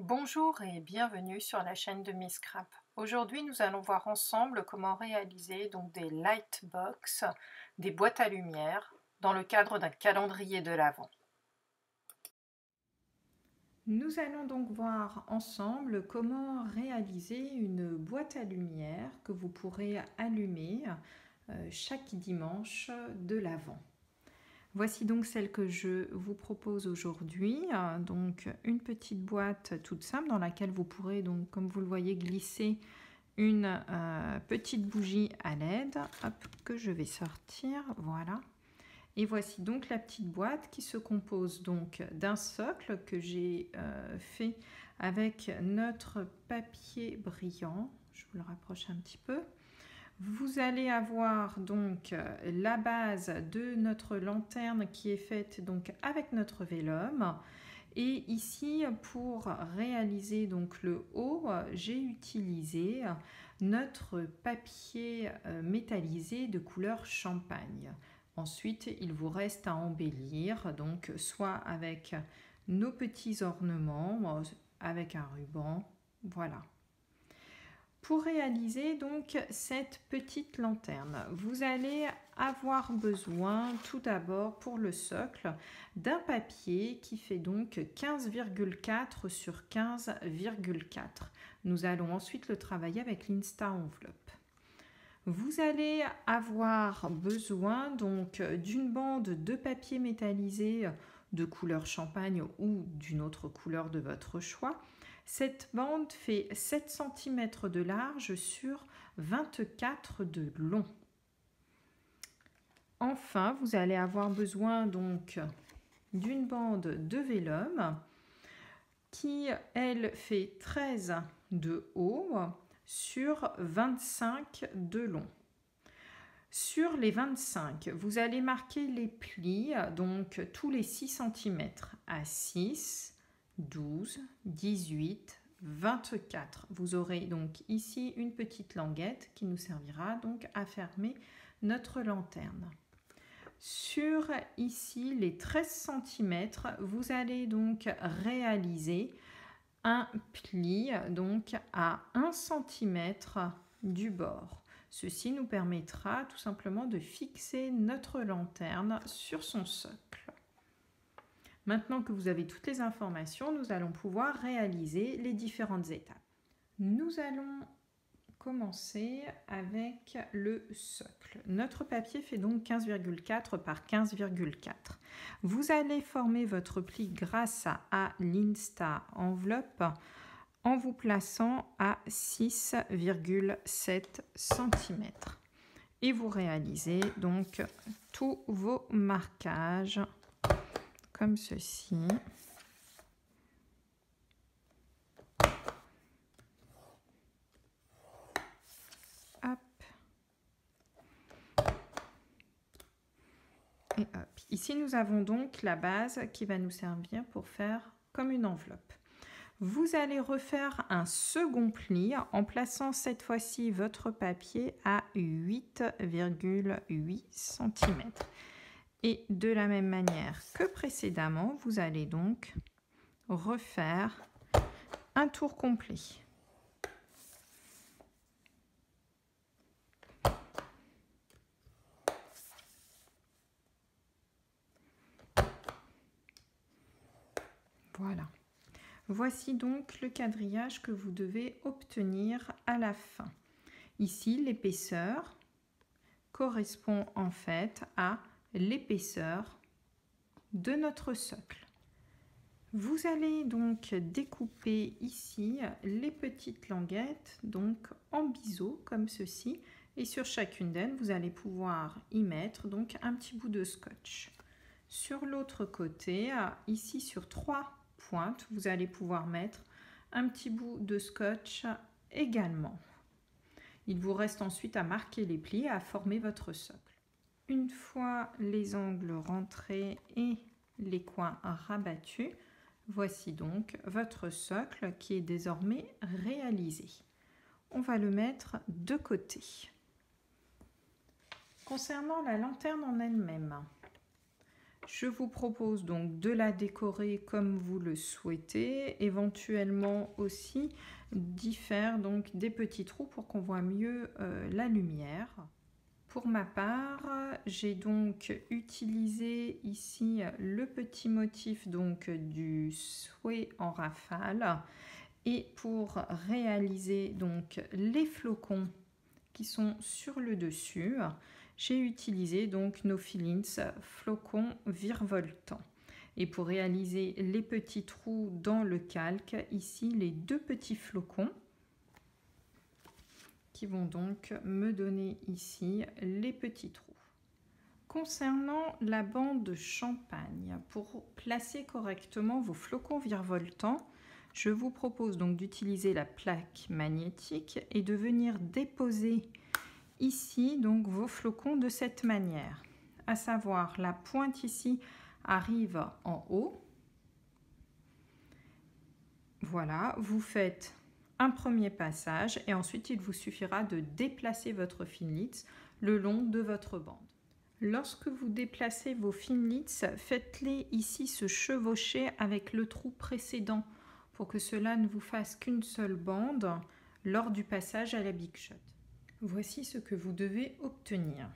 Bonjour et bienvenue sur la chaîne de Miss Scrap. Aujourd'hui, nous allons voir ensemble comment réaliser donc des lightbox, des boîtes à lumière, dans le cadre d'un calendrier de l'Avent. Nous allons donc voir ensemble comment réaliser une boîte à lumière que vous pourrez allumer chaque dimanche de l'Avent. Voici donc celle que je vous propose aujourd'hui. Donc une petite boîte toute simple dans laquelle vous pourrez donc, comme vous le voyez, glisser une petite bougie à LED, hop, que je vais sortir, voilà. Et voici donc la petite boîte qui se compose donc d'un socle que j'ai fait avec notre papier brillant. Je vous le rapproche un petit peu. Vous allez avoir donc la base de notre lanterne qui est faite donc avec notre vélum. Et ici, pour réaliser donc le haut, j'ai utilisé notre papier métallisé de couleur champagne. Ensuite, il vous reste à embellir, donc soit avec nos petits ornements, avec un ruban, voilà. Pour réaliser donc cette petite lanterne, vous allez avoir besoin tout d'abord pour le socle d'un papier qui fait donc 15,4 sur 15,4. Nous allons ensuite le travailler avec l'Insta Envelope. Vous allez avoir besoin donc d'une bande de papier métallisé de couleur champagne ou d'une autre couleur de votre choix. Cette bande fait 7 cm de large sur 24 de long. Enfin, vous allez avoir besoin donc d'une bande de vélum qui, elle, fait 13 de haut sur 25 de long. Sur les 25, vous allez marquer les plis, donc tous les 6 cm à 6, 12, 18, 24. Vous aurez donc ici une petite languette qui nous servira donc à fermer notre lanterne. Sur ici les 13 cm, vous allez donc réaliser un pli donc à 1 cm du bord. Ceci nous permettra tout simplement de fixer notre lanterne sur son socle. Maintenant que vous avez toutes les informations, nous allons pouvoir réaliser les différentes étapes. Nous allons commencer avec le socle. Notre papier fait donc 15,4 par 15,4. Vous allez former votre pli grâce à l'Insta Envelope en vous plaçant à 6,7 cm. Et vous réalisez donc tous vos marquages comme ceci. Hop. Et hop. Ici, nous avons donc la base qui va nous servir pour faire comme une enveloppe. Vous allez refaire un second pli en plaçant cette fois-ci votre papier à 8,8 cm. Et de la même manière que précédemment, vous allez donc refaire un tour complet. Voilà. Voici donc le quadrillage que vous devez obtenir à la fin. Ici, l'épaisseur correspond en fait à l'épaisseur de notre socle. Vous allez donc découper ici les petites languettes donc en biseau comme ceci, et sur chacune d'elles vous allez pouvoir y mettre donc un petit bout de scotch. Sur l'autre côté, ici sur 3 pointes, vous allez pouvoir mettre un petit bout de scotch également. Il vous reste ensuite à marquer les plis et à former votre socle. Une fois les angles rentrés et les coins rabattus, voici donc votre socle qui est désormais réalisé. On va le mettre de côté. Concernant la lanterne en elle-même, Je vous propose donc de la décorer comme vous le souhaitez, éventuellement aussi d'y faire donc des petits trous pour qu'on voit mieux la lumière. Pour ma part, j'ai donc utilisé ici le petit motif donc du souhait en rafale, et pour réaliser donc les flocons qui sont sur le dessus, j'ai utilisé donc No Feelings flocons virevoltants. Et pour réaliser les petits trous dans le calque, ici les deux petits flocons qui vont donc me donner ici les petits trous. Concernant la bande champagne, pour placer correctement vos flocons virevoltants, je vous propose donc d'utiliser la plaque magnétique et de venir déposer ici donc vos flocons de cette manière, à savoir la pointe ici arrive en haut. Voilà, vous faites un premier passage et ensuite il vous suffira de déplacer votre Finlitz le long de votre bande. Lorsque vous déplacez vos Finlitz, faites-les ici se chevaucher avec le trou précédent pour que cela ne vous fasse qu'une seule bande lors du passage à la Big Shot. Voici ce que vous devez obtenir.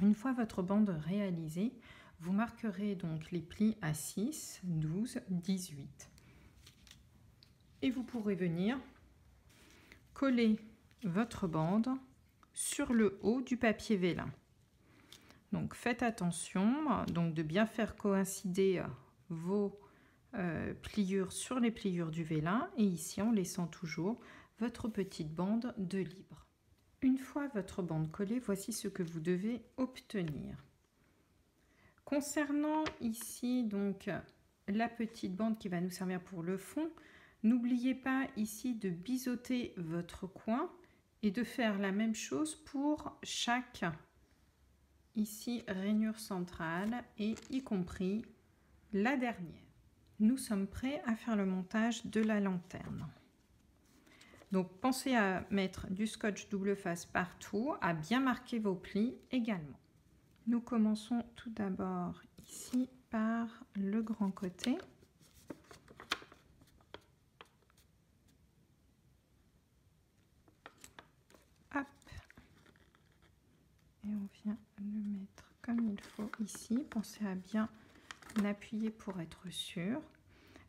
Une fois votre bande réalisée, vous marquerez donc les plis à 6, 12, 18. Et vous pourrez venir coller votre bande sur le haut du papier vélin. Donc faites attention donc de bien faire coïncider vos pliures sur les pliures du vélin et ici en laissant toujours votre petite bande de libre. Une fois votre bande collée, voici ce que vous devez obtenir. Concernant ici donc la petite bande qui va nous servir pour le fond, n'oubliez pas ici de biseauter votre coin et de faire la même chose pour chaque ici rainure centrale et y compris la dernière. Nous sommes prêts à faire le montage de la lanterne. Donc pensez à mettre du scotch double face partout, à bien marquer vos plis également. Nous commençons tout d'abord ici par le grand côté. Hop. Et on vient le mettre comme il faut ici. Pensez à bien appuyer pour être sûr.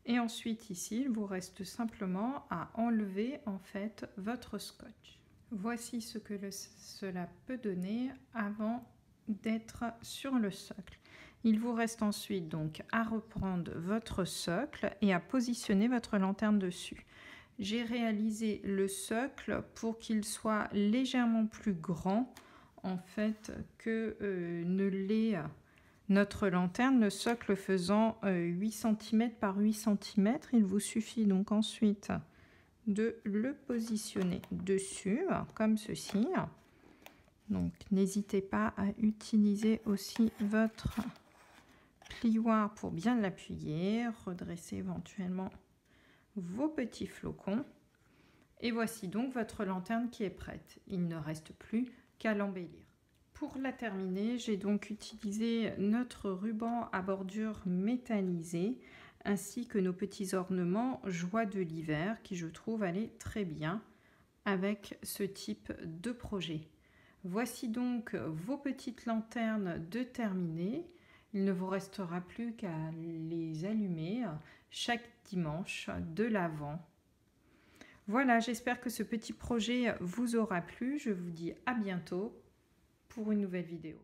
Et ensuite ici, il vous reste simplement à enlever en fait votre scotch. Voici ce que cela peut donner avant d'être sur le socle. Il vous reste ensuite donc à reprendre votre socle et à positionner votre lanterne dessus. J'ai réalisé le socle pour qu'il soit légèrement plus grand en fait que ne l'est notre lanterne, le socle faisant 8 cm par 8 cm. Il vous suffit donc ensuite de le positionner dessus comme ceci. Donc n'hésitez pas à utiliser aussi votre plioir pour bien l'appuyer, redresser éventuellement vos petits flocons. Et voici donc votre lanterne qui est prête. Il ne reste plus qu'à l'embellir. Pour la terminer, j'ai donc utilisé notre ruban à bordure métallisée ainsi que nos petits ornements joie de l'hiver qui je trouve aller très bien avec ce type de projet. Voici donc vos petites lanternes de terminées. Il ne vous restera plus qu'à les allumer chaque dimanche de l'Avent. Voilà, j'espère que ce petit projet vous aura plu. Je vous dis à bientôt pour une nouvelle vidéo.